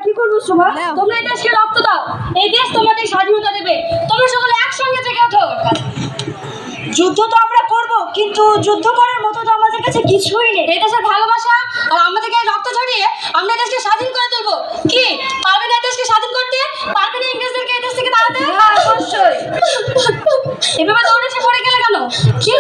কি করবো সুভা? তোমরা এই দেশকে রক্ত দাও, এই দেশ তোমাদের স্বাধীনতা দেবে। তোমরা সকলে একসঙ্গে জেগে ওঠো। যুদ্ধ তো আমরা করব, কিন্তু যুদ্ধ করার মতো তো আমাদের কাছে কিছুই নেই। এই দেশের ভালোবাসা আর আমাদের গায়ে রক্ত ঝরিয়ে আমরা দেশকে স্বাধীন করে তুলবো। কি পারবে না দেশকে স্বাধীন করতে? পারবে না ইংরেজদেরকে এই দেশ থেকে তাড়াতে? অবশ্যই। এভাবে দৌড়ে এসে পড়ে গেলে কেন? কি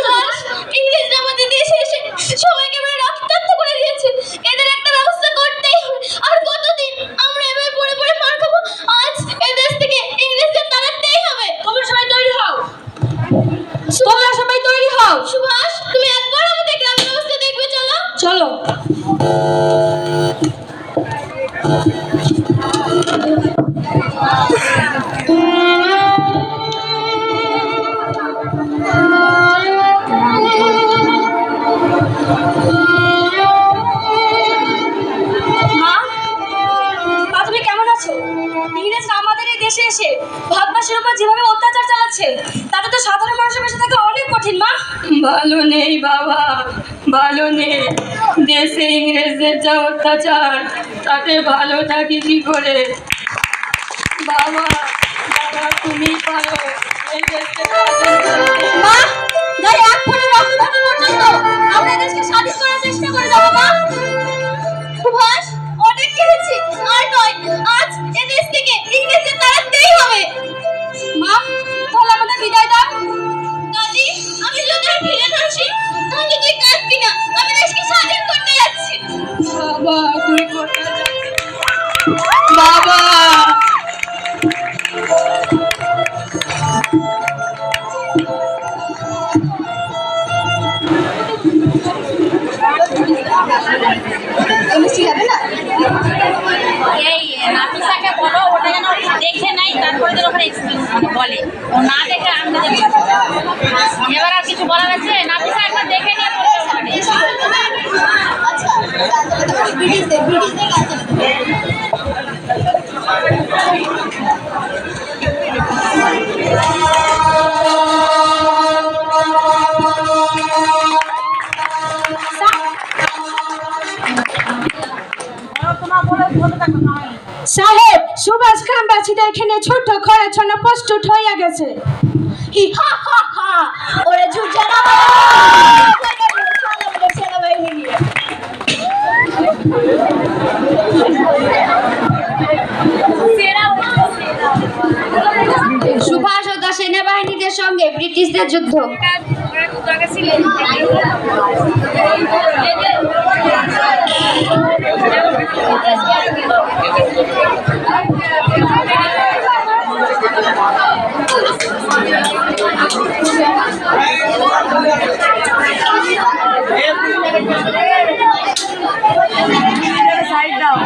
ইংরেজরা আমাদের দেশে এসে সবাইকে মেরে রক্তাক্ত করে দিয়েছে। এদের একটা ব্যবস্থা করতেই হবে। আর কতদিন আমরা এভাবে পড়ে পড়ে মার খাবো? আজ এই দেশ থেকে ইংরেজদের তাড়াতেই হবে। তোমরা সবাই তৈরি হও। তোমরা সবাই তৈরি হও। সুভাষ, তুমি একবার আমাদের গ্রামের অবস্থা দেখবে, চলো চলো। এসে ভারতবাসীর উপর যেভাবে অত্যাচার চালাচ্ছে তাতে তো সাধারণ মানুষের বেঁচে থাকা অনেক কঠিন। মা, ভালো নেই বাবা, ভালো নেই। দেশে ইংরেজদের যা অত্যাচার, তাতে ভালো থাকি কি করে? বাবা, বাবা তুমি পারো এই দেশকে মা, গায়ে এক ফোঁটা রক্ত থাকা পর্যন্ত আমরা দেশকে স্বাধীন করার চেষ্টা করে যাবো। মা, সুভাষ, অনেক কেটেছি, আর নয়, আজ এ দেশ থেকে ইংরেজদের তাড়াতেই হবে। মা, তাহলে আমাদের বিদায় দাও। দাদি, আমি যদি আর ফিরে না আসি তাহলে তুই কাঁদবি না, আমি দেশকে স্বাধীন করতে যাচ্ছি। বাবা, তুই কোথায় যাচ্ছিস? বাবা, এই নাফিসাকে বলো ওটা যেন দেখে নাই, তারপরে যেন ওখানে বলে, ও না দেখে আমরা দেখি। এবার আর কিছু বলার আছে? নাফিসা একবার দেখে নিয়ে বলবে ওখানে। সাহেব, সুভাষ গ্রামবাসীদের এখানে ছোট্ট খরাচ্ছন্ন প্রস্তুত হইয়া গেছে। হি হা হা হা, ওরা যুদ্ধ না সুভাষ ও তার সেনাবাহিনীদের সঙ্গে ব্রিটিশদের যুদ্ধ। সাইড দাও।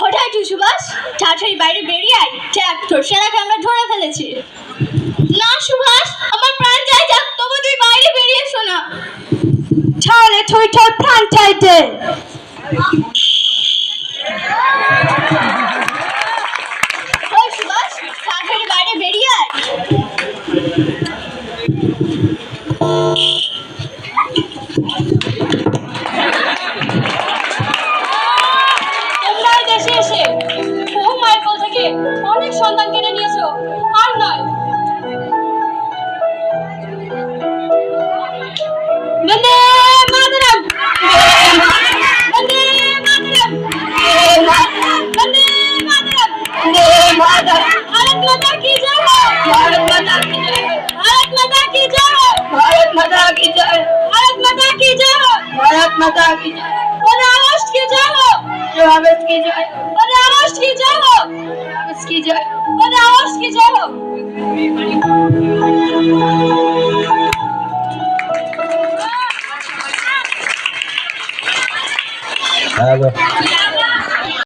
কোথায় তুই সুভাষ? তাড়াতাড়ি বাইরে বেরিয়ে আয়, দেখ তোর সেনাকে আমরা ধরে ফেলেছি। না সুভাষ, আমার প্রাণ যাই যাক, তবু তুই বাইরে বেরিয়ে এসো না। তাহলে তুই তোর প্রাণ চাইতে। সুভাষ, তাড়াতাড়ি বাইরে বেরিয়ে আয়। দেশে এসে বহু মায়ের কোল থেকে অনেক সন্তান কেড়ে নিয়েছো, আর নয়। বন্দে মাতরম, বন্দে মাতরম, বন্দে মাতরম, ভারত মাতা কি জয়, ভারত মাতা কি জয়, ভারত মাতা কি জয়, भारत माता की जय, भारत माता की जय, भारत माता की जय, राष्ट्र की जय हो, राष्ट्र की जय, राष्ट्र की जय हो, राष्ट्र की जय, राष्ट्र की जय हो। Hello.